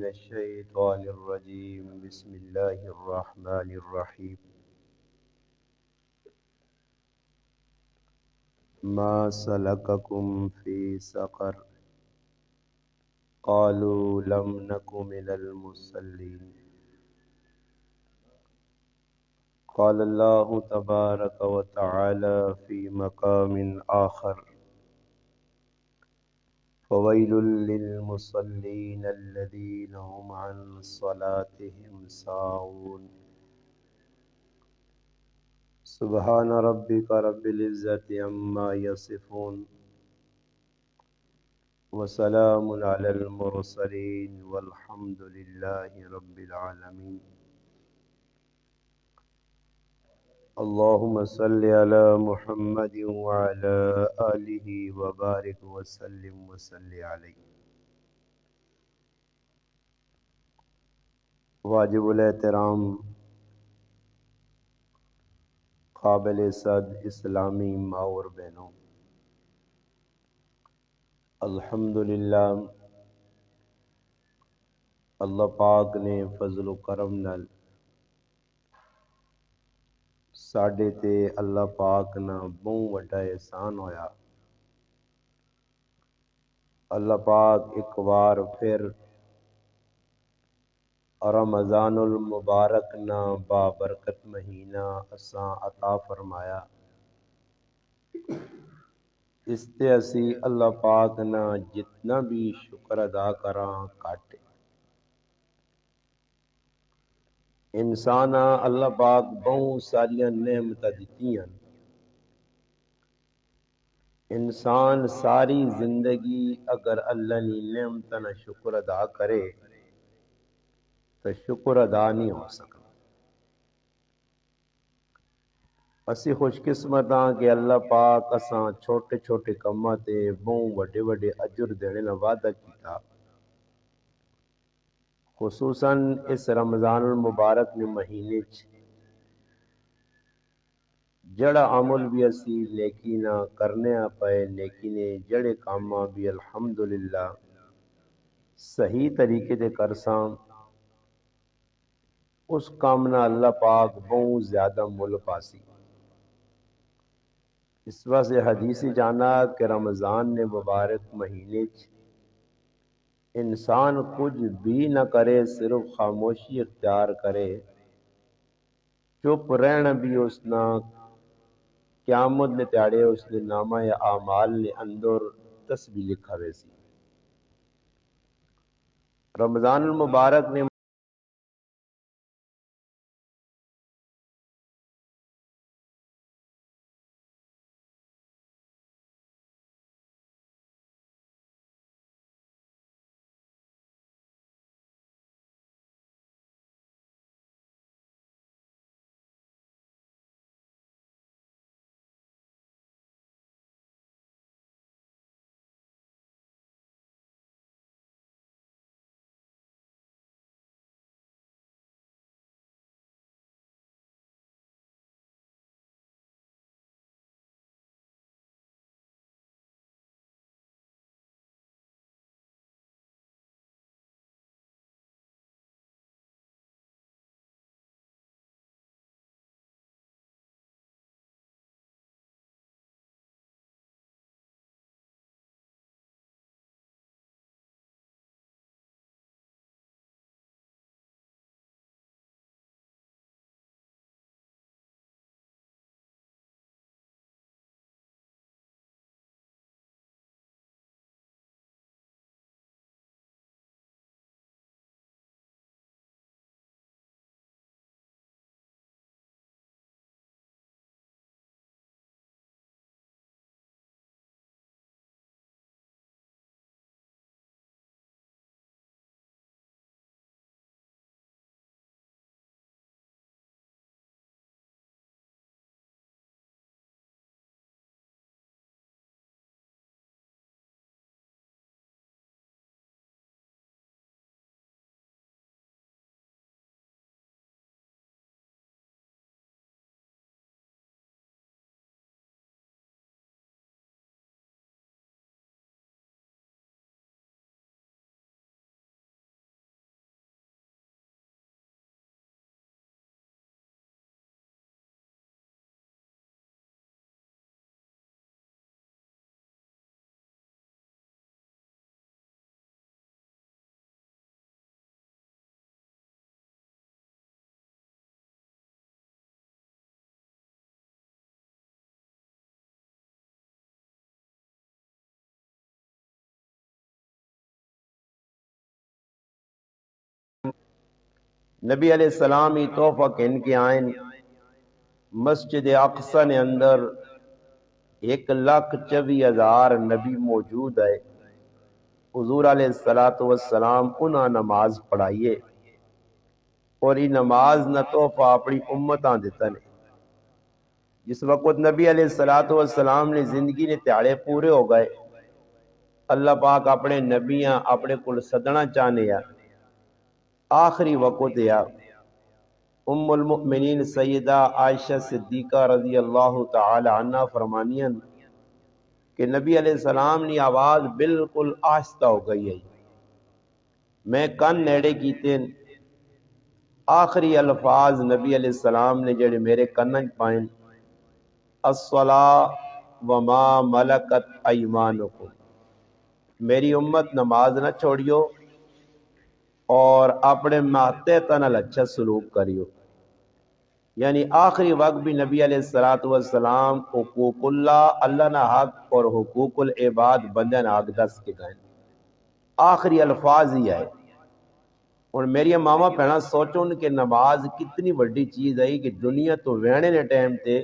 الشيطان الرجيم بسم الله الرحمن الرحيم ما سلككم في سقر قالوا لم نك من المصلين قال الله تبارك وتعالى في مقام آخر فويل للمصلين الذين هم عن صلاتهم ساهون سبحان ربك رب العزة عما يصفون وسلام على المرسلين والحمد لله رب العالمين اللهم صل على محمد وعلى آله وبارك وسلم وصل عليه واجب الاحترام قابل صد اسلامی ماں اور بہنوں، الحمدللہ اللہ پاک نے فضل و کرم نال ساڈے تے اللہ پاک نا بہت وڈا احسان ہویا۔ اللہ پاک ایک بار پھر رمضان المبارک نا بابرکت مہینہ اساں عطا فرمایا، اس تے اسی اللہ پاک نا جتنا بھی شکر ادا کراں گھٹ ہے۔ انسان اللہ پاک بہت ساریاں نعمتاں دتیاں، انسان ساری زندگی اگر اللہ نی نعمتاں نا شکر ادا کرے تو شکر ادا نہیں ہو سکتا۔ اسی خوش قسمت ہاں کہ اللہ پاک اساں چھوٹے چھوٹے کماں تے بہت وڈے وڈے اجر دینے دا وعدہ کیتا، خصوصاً اس رمضان المبارک نے مہینے چ جڑا عمل بھی اسی نیکی نہ کرنے پئے، نیکی نے جڑے کام بھی الحمدللہ صحیح طریقے تے کرساں، اس کام نہ اللہ پاک بہت زیادہ مل پاسی۔ اس واسطے حدیث جانا کہ رمضان نے مبارک مہینے چ انسان کچھ بھی نہ کرے، صرف خاموشی اختیار کرے، چپ رہنا بھی اس نا قیامت نے تیاڑے اس نے نامہ اعمال نے اندر تسبیح لکھا ویسی۔ رمضان المبارک نے نبی علیہ السلام ہی تحفہ کہن کے آئین مسجد اقصی نے اندر 1,24,000 نبی موجود ہے. حضور علیہ السلام انہاں نماز پڑھائیے اور یہ نماز نہ تحفہ اپنی امتاں دیتا نے. جس وقت نبی علیہ السلام نے زندگی نے تیاڑے پورے ہو گئے، اللہ پاک اپنے نبیاں اپنے کل صدنا چاہنے یا آخری وقت یا ام المؤمنین سیدہ عائشہ صدیقہ رضی اللہ تعالی عنہ فرمانیاں کہ نبی علیہ السلام نے آواز بالکل آہستہ ہو گئی ہے. میں کن نیڑے کیتے آخری الفاظ نبی علیہ السلام نے جڑے میرے کنن پائیں، الصلاۃ وما ملکت ایمانکم، میری امت نماز نہ چھوڑیو اور اپنے ماتحت نال اچھا سلوک کریو. یعنی آخری وقت بھی نبی علیہ السلام حقوق اللہ نہ حق اور حقوق العباد بندے نہ حق دس کے گئے. آخری الفاظ ہی آئے. اور میری ماما پہنا سوچو کہ نماز کتنی بڑی چیز ہے کہ دنیا تو وینے نے ٹائم تے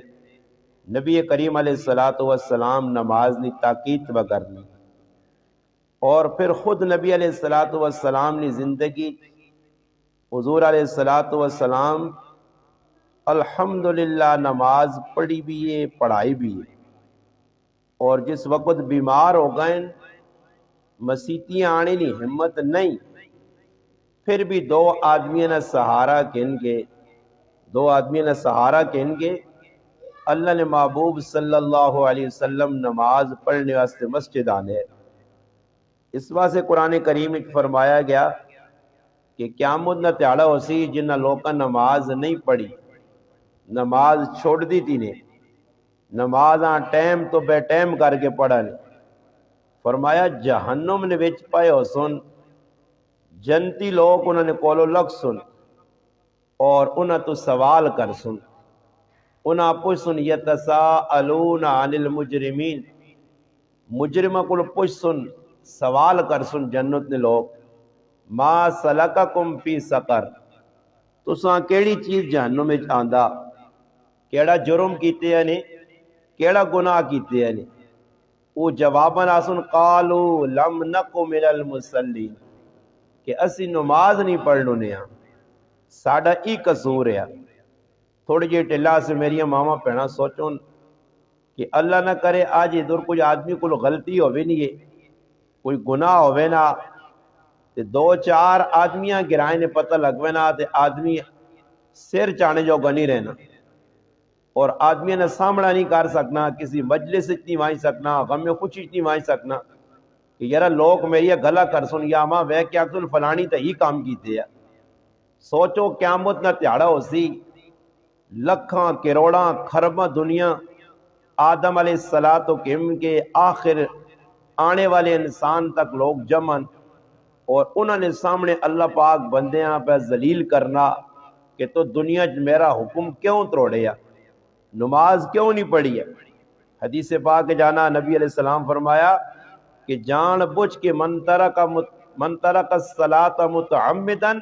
نبی کریم علیہ السلام نماز نی تاکید وگرنی، اور پھر خود نبی علیہ السلام نے زندگی حضور علیہ السلام الحمدللہ نماز پڑھی بھی ہے پڑھائی بھی ہے. اور جس وقت بیمار ہو گئے مسیتیاں آنے لی ہمت نہیں، پھر بھی دو آدمیاں نے سہارا کہن گے اللہ نے محبوب صلی اللہ علیہ وسلم نماز پڑھنے واسطے مسجد آنے. اس واسطے قرآن کریم میں فرمایا گیا کہ قیامت نہ تیاڑا ہو سی جنہ لوکاں نماز نہیں پڑھی، نماز چھوڑ دی تھی نے، نمازاں ٹائم تو بے ٹائم کر کے پڑھا نے. فرمایا جہنم نے وچ پائے ہو سن، جنتی لوگ انہوں نے کولو لگ سن اور انہاں تو سوال کر سن. انہاں پوچھ سن یتساءلون عن المجرمین، مجرمہ کو پوچھ سن سوال کر سن جنت نے لوگ، ما سلککم فی سقر، تساں کیڑی چیز جہنم وچ آندا، کیڑا جرم کیتے ہیں نے، کیڑا گناہ کیتے ہیں نے. وہ جواباً آسن قالو لم نکو من المصلین، کہ اسی نماز نہیں پڑھنو نے ہاں، ساڑا ای قصور ہے. تھوڑی جی ٹلا سے میری ماما پہنا سوچون کہ اللہ نہ کرے آج ادھر کوئی آدمی کو غلطی ہوئے نہیں ہے، کوئی گناہ ہوئے نا تے دو چار آدمیاں گرائیں نے پتہ لگوے نا تے آدمی سر چانے جو گنی رہنا، اور آدمی نے سامنا نہیں کر سکنا، کسی مجلس نہیں مائیں سکنا، غم میں خوشی نہیں مائیں سکنا کہ یارا لوگ میری گلا کر سن یا ماں وے کیا سن فلانی تا ہی کام کیتے ہیں. سوچو قیامت نہ تیاڑا ہو سی، لکھاں کروڑاں خرباں دنیا آدم علیہ السلام کے آخر آنے والے انسان تک لوگ جمن، اور انہوں نے سامنے اللہ پاک بندیاں پہ ذلیل کرنا کہ تو دنیا میرا حکم کیوں تروڑیا، نماز کیوں نہیں پڑھی ہے. حدیث پاک جانا نبی علیہ السلام فرمایا کہ جان بوجھ کے من ترک الصلاۃ متعمدا،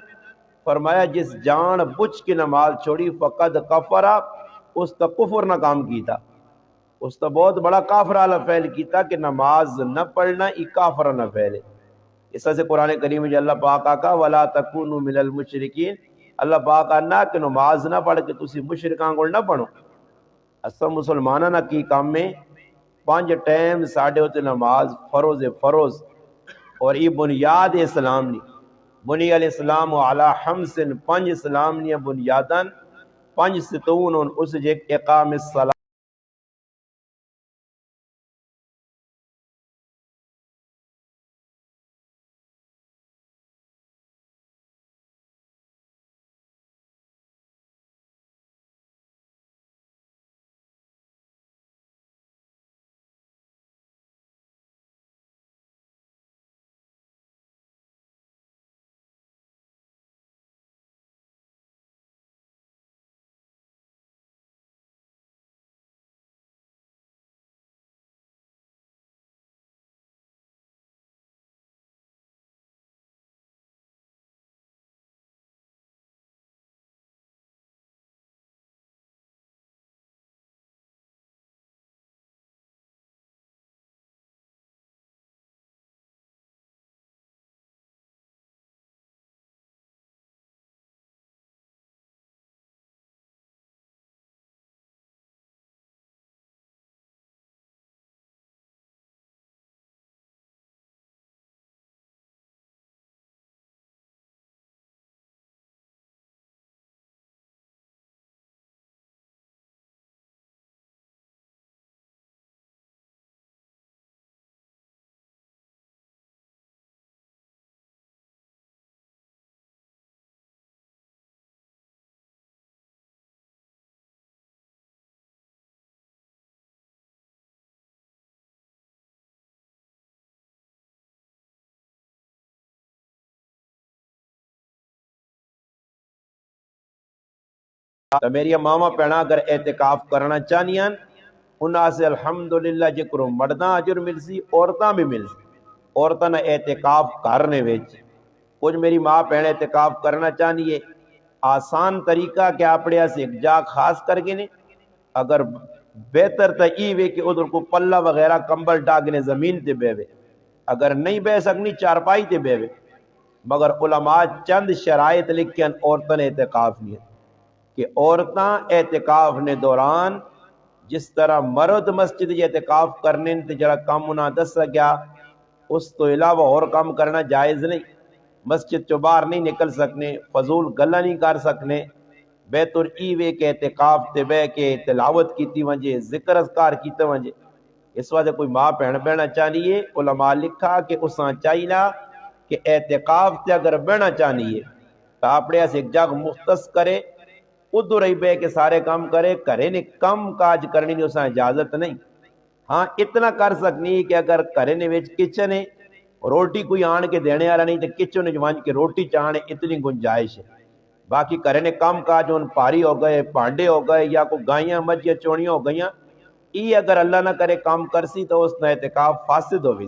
فرمایا جس جان بوجھ کے نماز چھوڑی فقد کفرا، اس تا کفر نہ کام کیتا، اس تا بہت بڑا کافرانہ فعل کیتا کہ نماز نہ پڑھنا ای کافرانہ فعل ہے. اس طرح سے قرآن کریم میں اللہ پاک آقا ولا تکونوا من المشرکین، اللہ پاک آنا کہ نماز نہ پڑھ کے تسی مشرکاں کو نہ پڑھو. اسا مسلمانہ نہ کی کام میں 5 ٹائم ساڑھے ہوتے نماز فروز اور یہ بنیاد اسلام نہیں. بنی علیہ السلام علی خمس، 5 اسلام نہیں بنیاداں، 5 ستون اس جے اقام الصلاۃ تو میری ماما پینا اگر اعتکاف کرنا چاہنیاں انہاں سے الحمدللہ جکرو مرداں اجر ملسی عورتاں بھی ملسی عورتاں نے اعتکاف کرنے وچ کچھ میری ماں بہن اعتکاف کرنا چاہنی ہے آسان طریقہ کہ اپنے سے ایک جا خاص کر کے نے اگر بہتر تو ای وے کہ ادھر کو پلہ وغیرہ کمبل ڈاگنے زمین تے بیوے اگر نہیں بہ سکنی چارپائی تے بیوے مگر علماء چند شرائط لکھیں عورتوں نے اعتکاف نہیں ہے کہ عورتاں اعتکاف نے دوران جس طرح مرد مسجد اعتکاف کرنے تے جڑا کام انہاں دس گیا اس تو علاوہ اور کام کرنا جائز نہیں مسجد چو باہر نہیں نکل سکنے فضول گلا نہیں کر سکنے بیتر ای وے کے اعتکاف تے بہ کے تلاوت کیتی ونجے ذکر اذکار کیتے ونجے اس وجہ کوئی ماں بہن بہنا چاہیے علماء لکھا کہ اساں چاہیے کہ اعتکاف تے اگر بہنا چاہیے تو اپنے سے ایک جگ مختص کرے ادھر ہی بہ کے سارے کام کرے کرے نے کم کاج کرنی نہیں اساں اجازت نہیں ہاں اتنا کر سکنی کہ اگر کرے نے وچ کچن ہے روٹی کوئی آن کے دینے والا نہیں تو کچن وچ وانج کے روٹی چاہنے اتنی گنجائش ہے باقی کرے نے کام کاج ان پاری ہو گئے پانڈے ہو گئے یا کوئی گائیاں مجھیاں چوڑیاں ہو گئیاں یہ اگر اللہ نہ کرے کام کرسی تو اس نے اعتکاف فاسد ہوئی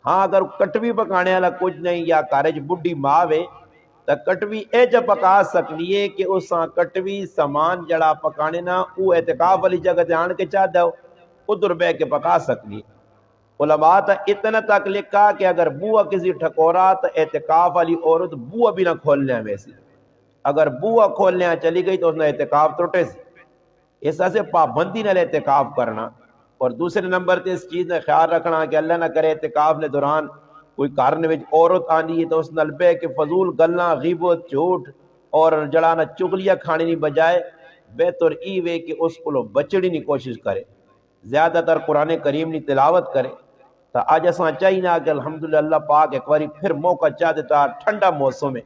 ہاں اگر کٹوی پکانے والا کچھ نہیں یا کارج بڈھی ماں وے تو کٹوی اے جب پکا سکنی ہے کہ اس کٹوی سامان جڑا پکانے نا وہ اعتکاف والی جگہ جان کے چاہ دو ادھر بہ کے پکا سکنی علماء تا اتنا تک لکھا کہ اگر بوا کسی ٹھکورا تو اعتکاف والی عورت بوا بھی نہ کھولنے ویسی اگر بوا کھولنے چلی گئی تو اس نے اعتکاف ٹوٹے سی اس طرح سے پابندی نہ اعتکاف کرنا اور دوسرے نمبر تے اس چیز نے خیال رکھنا کہ اللہ نہ کرے اعتکاف نے دوران کوئی کارن وچ عورت آنی ہے تو اس نال بہ کے فضول گلاں غیبت جھوٹ اور جڑانا چگلیاں کھانے نہیں بجائے بہتر ای وے کہ اس کو بچڑی نہیں کوشش کرے زیادہ تر قرآن کریم نہیں تلاوت کرے تو آج اساں چاہیے کہ الحمدللہ اللہ پاک ایک باری پھر موقع چاہ دیتا ٹھنڈا موسم ہے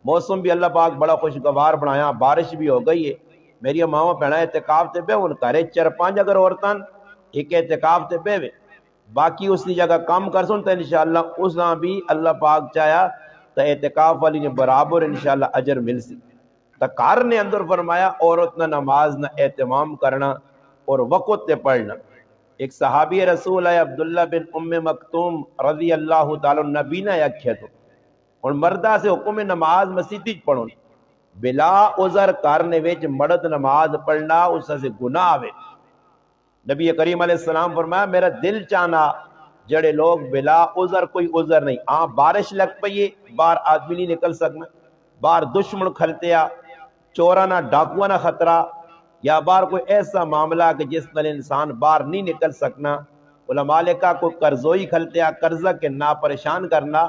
موسم بھی اللہ پاک بڑا خوشگوار بنایا بارش بھی ہو گئی ہے میری ماما بہنا اعتکاف تے بے ان کرے چار پانچ اگر عورتاں ایک اعتکاف تے بے باقی اس کی جگہ کام کر سن تو انشاءاللہ اس نہ بھی اللہ پاک چاہیا تو اعتکاف والی نے برابر انشاءاللہ اجر مل سی تکار نے اندر فرمایا عورت نہ نماز نہ اہتمام کرنا اور وقت تے پڑھنا ایک صحابی رسول ہے عبداللہ بن ام مکتوم رضی اللہ تعالی نبی نے اکھے تو اور مردہ سے حکم نماز مسیدی پڑھو بلا عذر کارنے وچ مرد نماز پڑھنا اس سے گناہ آوے نبی کریم علیہ السلام فرمایا میرا دل چاہنا جڑے لوگ بلا عذر کوئی عذر نہیں بارش لگ پئیے باہر آدمی نہیں نکل سکنا باہر دشمن کھلتیا چورانا ڈاکوانا خطرہ یا باہر کوئی ایسا معاملہ کہ جس نال انسان باہر نہیں نکل سکنا علماء کا کوئی قرضوئی کھلتیا قرضہ کے نا پریشان کرنا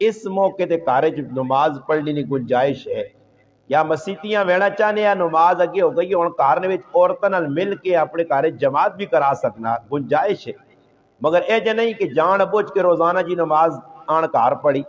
اس موقع تے کارج نماز پڑھنے کی گنجائش ہے یا مسیتیاں وینا چاہنے یا نماز اگے ہو گئی ہن کارنے وچ عورتاں نال مل کے اپنے کارج جماعت بھی کرا سکنا گنجائش ہے مگر اے جے نہیں کہ جان بوجھ کے روزانہ جی نماز آن کار پڑھی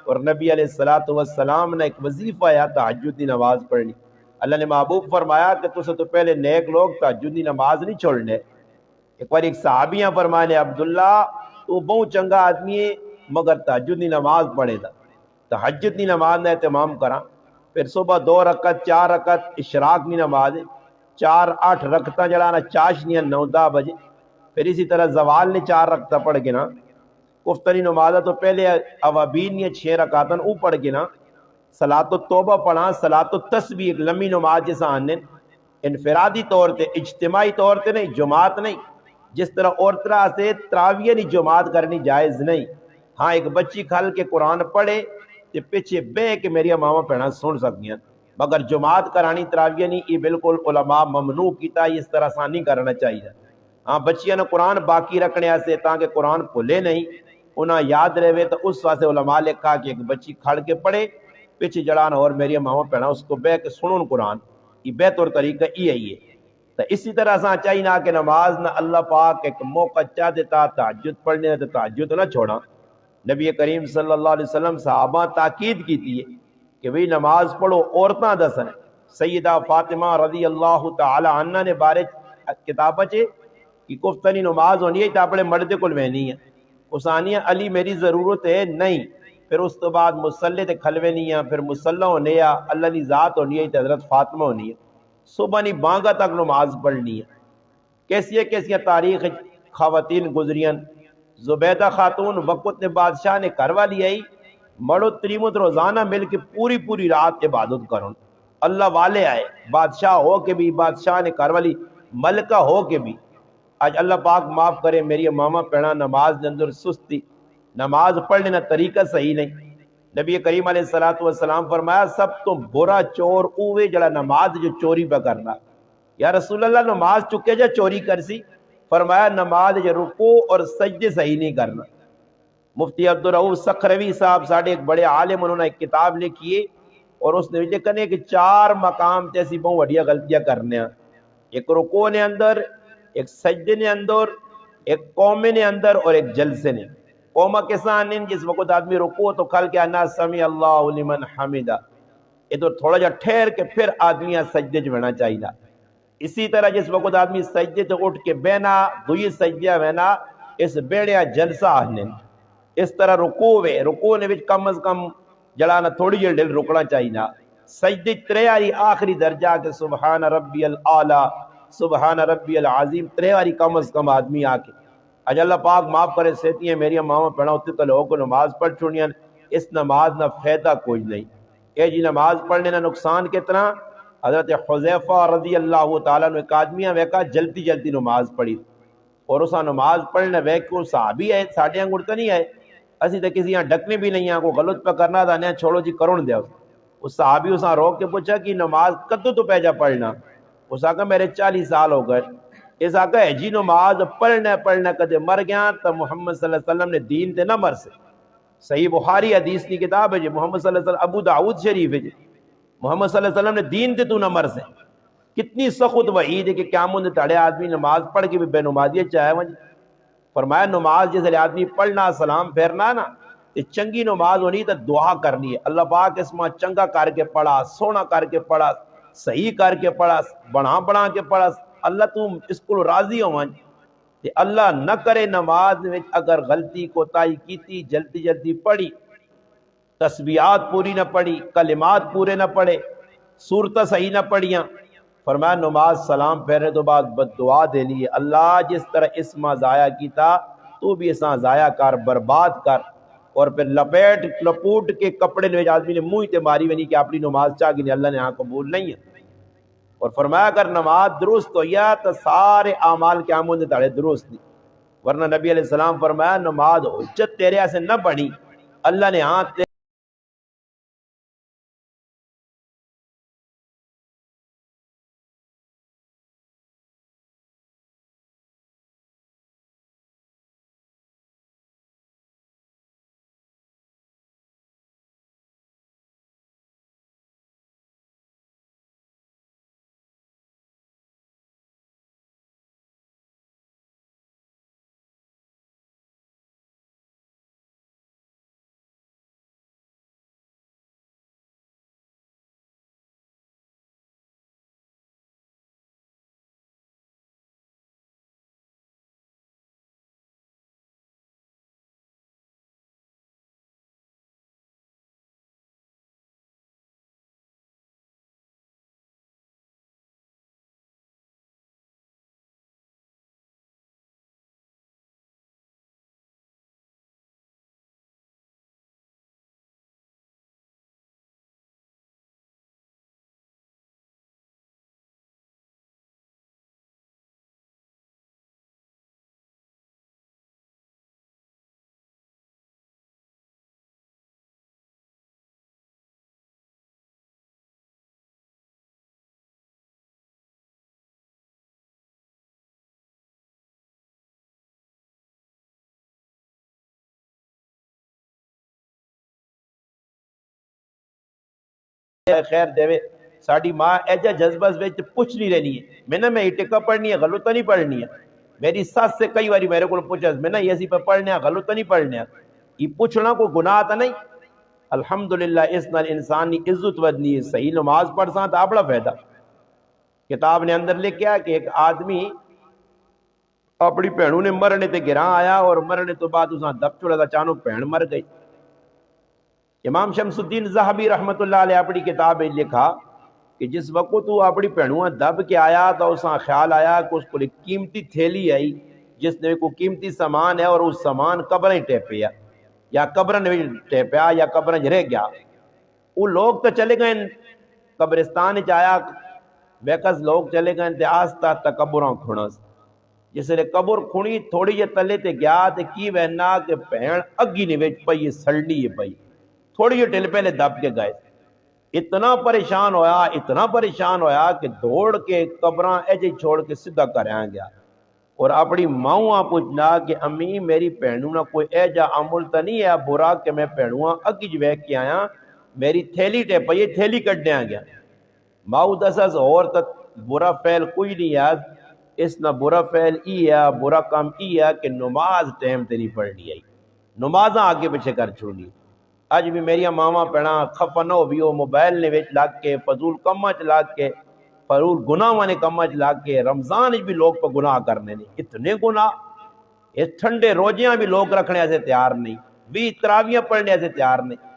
اور نبی علیہ الصلوۃ والسلام نے ایک وظیفہ آیا تہجد کی نماز پڑھنی. اللہ نے محبوب فرمایا کہ تسے تو پہلے نیک لوگ تہجد کی نماز نہیں چھوڑنے. ایک بار ایک صحابیاں فرمانے عبداللہ تو بہت چنگا آدمی ہے مگر تہجد کی نماز پڑھے دا. تہجد کی نماز نے اہتمام کرا. پھر صبح 2 رکعت 4 رکعت اشراق کی نماز 4-8 رکعتاں جڑانا چاشنیاں 9-10 بجے. پھر اسی طرح زوال نے 4 رکعتاں پڑھ کے نا کفتری نماز تو پہلے اوابین نے 6 رکعتاں او پڑھ کے نا صلاۃ التوبہ پڑھا. صلاۃ التسبیح ایک لمبی نماز جیسا آنے انفرادی طور تے اجتماعی طور تے نہیں جماعت نہیں. جس طرح اور طرح سے تراویح نہیں جماعت کرنی جائز نہیں. ہاں ایک بچی کھل کے قرآن پڑھے تے پیچھے بہ کے میری ماما پہنا سن سکتی ہیں مگر جماعت کرانی تراویح نہیں. یہ بالکل علماء ممنوع کیتا ہے. اس طرح سانی کرنا چاہیے. ہاں بچیاں نے قرآن باقی رکھنے سے تاکہ قرآن بھولے نہیں انہاں یاد رہے تو اس واسطے علماء لکھا کہ ایک بچی کھڑ کے پڑھے پیچھے جڑان اور میری ماما پہنا اس کو بہ کے سنن قرآن. یہ بہتر طریقہ یہ ہے. تو اسی طرح سے چاہیے نہ کہ نماز نہ اللہ پاک ایک موقع چاہ دیتا تہجد پڑھنے تو تہجد نہ چھوڑا. نبی کریم صلی اللہ علیہ وسلم صحابہ تاکید کی تھی کہ بھئی نماز پڑھو. عورتاں دسن سیدہ فاطمہ رضی اللہ تعالی عنہ نے بارے کتاب چے کہ کفتنی نماز ہونی ہے تو اپنے مرد کو لوینی ہے. اسانیہ علی میری ضرورت ہے نہیں. پھر اس تو بعد مسلح تے کھلوے نہیں ہے. پھر مسلح ہونے یا اللہ کی ذات ہونی ہے تو حضرت فاطمہ ہونی ہے. صبح نہیں بانگا تک نماز پڑھنی ہے. کیسی تاریخ خواتین گزریاں. زبیدہ خاتون وقت نے بادشاہ نے گھر والی آئی مڑو تریمت روزانہ مل کے پوری رات عبادت کرن. اللہ والے آئے بادشاہ ہو کے بھی بادشاہ نے گھر والی ملکہ ہو کے بھی. آج اللہ پاک معاف کرے میری ماما پڑھنا نماز کے اندر سستی نماز پڑھنے کا طریقہ صحیح نہیں. نبی کریم علیہ الصلوۃ والسلام فرمایا سب تو برا چور اوے جڑا نماز جو چوری پہ کرنا. یا رسول اللہ نماز چکے جا چوری کر سی. فرمایا نماز جو رکوع اور سجدے صحیح نہیں کرنا. مفتی عبدالرؤف سخروی صاحب ساڑھے ایک بڑے عالم انہوں نے ایک کتاب لکھی ہے اور اس نے لکھنے کہ 4 مقام تے اسی بہت بڑی غلطیاں کرنے ہیں. ایک رکوع نے اندر ایک سجدے نے اندر ایک قومے نے اندر اور ایک جلسے نے. قومہ کسان جس وقت آدمی رکوع تو کھل کے انا سمی اللہ لمن حمدہ یہ تو تھوڑا جا ٹھہر کے پھر آدمی سجدے جمعنا چاہیے. اسی طرح جس وقت آدمی سجدے تو اٹھ کے بینا دوئی سجدہ بینا اس بیڑیا جلسہ آنے. اس طرح رکوع نے بھی کم از کم جڑانا تھوڑی جی ڈل رکنا چاہیے. سجدے تریاری آخری درجہ کہ سبحان ربی العالی سبحان ربی العظیم تریاری کم از کم آدمی آکے. اج اللہ پاک معاف کرے سیتی ہیں میری ماما پڑھا ہوتے تو لوگوں کو نماز پڑھ چھوڑیاں. اس نماز نہ فائدہ کوئی نہیں. اے جی نماز پڑھنے نہ نقصان کتنا. حضرت حذیفہ رضی اللہ تعالیٰ نے ایک آدمیاں ویکا جلدی نماز پڑھی اور اسا نماز پڑھنے ویکو صحابی ہے ساڑھے انگڑ تو نہیں ہے اسی تو کسی یہاں ڈکنے بھی نہیں ہیں کو غلط پہ کرنا تھا نہیں چھوڑو جی کرون دے. اس صحابی اسا روک کے پوچھا کہ نماز کدو تو پیجا پڑھنا. اس آقا میرے 40 سال ہو گئے. اس آقا ہے جی نماز پڑھنا کدے مر گیا تو محمد صلی اللہ علیہ وسلم نے دین تے نہ مر سے. صحیح بخاری حدیث کی کتاب ہے جی محمد صلی اللہ علیہ وسلم ابو داؤد شریف ہے جی محمد صلی اللہ علیہ وسلم نے دین تے تو نہ مر سے. کتنی سخت وعید ہے کہ قیامت نے تڑے آدمی نماز پڑھ کے بھی بے نمازیت چاہے وہاں. فرمایا نماز جس آدمی پڑھنا سلام پھیرنا نا یہ چنگی نماز ہونی تو دعا کرنی ہے. اللہ پاک اس میں چنگا کر کے پڑھا سونا کر کے پڑھا صحیح کر کے پڑھا بنا کے پڑھا. اللہ تو اس کو راضی ہو کہ اللہ نہ کرے نماز میں اگر غلطی کوتاہی کیتی جلدی پڑھی تسبیحات پوری نہ پڑھی کلمات پورے نہ پڑھے صورتیں صحیح نہ پڑھیاں. فرمایا نماز سلام پھیرنے تو بعد بد دعا دینی ہے اللہ جس طرح اس ماں ضائع کیتا تو بھی اساں ضائع کر برباد کر. اور پھر لپوٹ کے کپڑے نے آدمی نے منہ تے ماری ونی کہ اپنی نماز چاہ گئی اللہ نے ہاں قبول نہیں ہے. اور فرمایا اگر نماز درست ہو یا تو سارے اعمال قیامت نے تاڑے درست نہیں. ورنہ نبی علیہ السلام فرمایا نماز حجت تیرے سے نہ بنی اللہ نے ہاں خیر دے ساڑی ماں ایجا جذبہ وچ پوچھ نہیں رہنی ہے میں نہ میں ٹکا پڑھنی ہے غلط نہیں پڑھنی ہے میری ساس سے کئی باری میرے کو پوچھا میں نہ یہ پہ پڑھنے غلط نہیں پڑھنے یہ پوچھنا کوئی گناہ تا نہیں الحمدللہ اس نال انسانی عزت ودنی ہے صحیح نماز پڑھ ساں تا بڑا فائدہ کتاب نے اندر لکھیا کہ ایک آدمی اپنی بہنوں نے مرنے تے گراں آیا اور مرنے تو بعد اساں دب چھوڑا چانو بہن مر گئی امام شمس الدین ذہبی رحمت اللہ علیہ اپنی کتاب میں لکھا کہ جس وقت تو اپنی بہنوں دب کے آیا تو اساں خیال آیا کہ اس کو قیمتی تھیلی آئی جس نے کوئی قیمتی سامان ہے اور اس سامان قبریں ٹیپیا یا قبرن ٹیپیا یا قبرن رہ گیا وہ لوگ تو چلے گئے قبرستان چایا ویکس لوگ چلے گئے تے آستا تکبراں کھڑنس جس نے قبر کھڑی تھوڑی جے تلے تے گیا تے کی وہنا کہ بہن اگی نے وچ پئی سڑنی ہے پئی تھوڑی جے ٹل پہلے دب کے گئے اتنا پریشان ہویا کہ دوڑ کے قبراں ایجے چھوڑ کے سدھا کریاں گیا اور اپنی ماؤں پوچھنا کہ امی میری بہنوں نہ کوئی ایجا عمل تا نہیں ہے برا کہ میں بہنوں اگی جو ویکھ کے آیا میری تھیلی ٹے پئی تھیلی کڈنے آ گیا ماؤں دسس اور تک برا فعل کوئی نہیں ہے اس نہ برا فعل ای ہے برا کام ای ہے کہ نماز ٹائم تے نہیں پڑھنی آئی نمازاں آگے پیچھے کر چھوڑی اج بھی میری ماما پینا خفا نہ ہو بھی وہ موبائل نے وچ لگ کے فضول کماں چ لگ کے فضول گناہاں نے کماں چ لگ کے رمضان بھی لوگ پہ گناہ کرنے نہیں اتنے گناہ اس ٹھنڈے روزیاں بھی لوگ رکھنے سے تیار نہیں بھی تراویاں پڑھنے سے تیار نہیں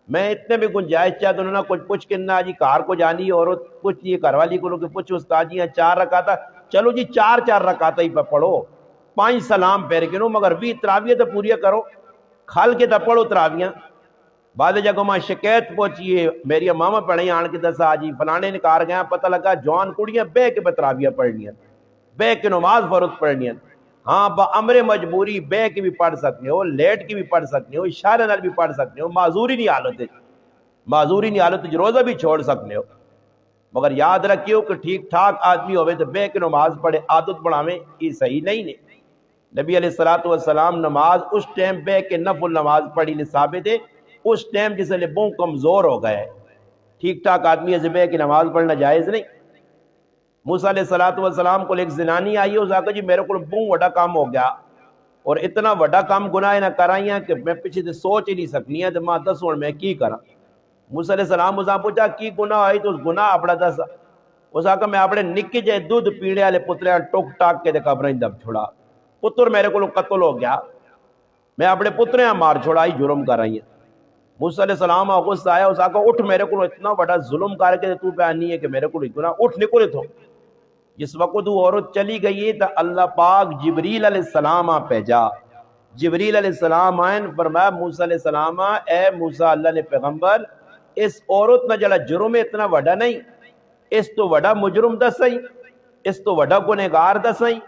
میں اتنے بھی گنجائش چاہتا ہوں نہ کچھ پوچھ کے نہ جی کار کو جانی عورت پوچھ یہ گھر والی کو لوگ پوچھ استاد جی 4 رکعتا چلو جی 4 رکعتا ہی پہ پڑھو 5 سلام پھیر کے نو مگر بھی تراویاں تو پوری کرو کھل کے تو پڑھو تراویاں بعد جگہ میں شکایت پہنچیے میری ماما پڑھیں آن کے دسا جی فلانے نے کار گیا پتہ لگا جوان کڑیاں بے کے تراویاں پڑھنیاں بے کے نماز فرض پڑھنیاں ہاں با امر مجبوری بے کی بھی پڑھ سکتے ہو لیٹ کی بھی پڑھ سکتے ہو اشارے نال بھی پڑھ سکتے ہو معذوری نہیں حالت روزہ بھی چھوڑ سکتے ہو مگر یاد رکھیو کہ ٹھیک ٹھاک آدمی ہوئے تو بے کے نماز پڑھے عادت بڑھاویں یہ صحیح نہیں نے نبی علیہ الصلوۃ والسلام نماز اس ٹائم بے کے نفل نماز پڑھی نے ثابت ہے اس ٹائم جس لئے بہت کمزور ہو گئے ٹھیک ٹھاک آدمی زبے کی نماز پڑھنا جائز نہیں موسیٰ علیہ السلام کو ایک زنانی آئی اس آقا جی میرے کو بہت وڈا کام ہو گیا اور اتنا وڈا کام گناہ نہ کرائیاں کہ میں پیچھے سے سوچ ہی نہیں سکنی ہے تو ماں دسوں میں کی کرا موسیٰ علیہ السلام اسا پوچھا کی گناہ آئی تو اس گناہ اپنا دس اس آقا میں اپنے نکے جائے دودھ پیڑے والے پترے ٹوک ٹاک کے دے قبریں دب چھوڑا پتر میرے کو قتل ہو گیا میں اپنے پترے مار چھوڑا ہی جرم کر رہی ہیں موسیٰ علیہ السلام غصہ آیا اس آقا اٹھ میرے کو اتنا بڑا ظلم کر کے تو پہ نہیں ہے کہ میرے کو اتنا اٹھ نکلے تو جس وقت وہ عورت چلی گئی تو اللہ پاک جبریل علیہ السلام بھیجا جبریل علیہ السلام آئین فرمایا موسیٰ علیہ السلام اے موسیٰ اللہ نے پیغمبر اس عورت نہ جڑا جرم اتنا وڈا نہیں اس تو وڈا مجرم دسائی اس تو وڈا گنہگار دسائی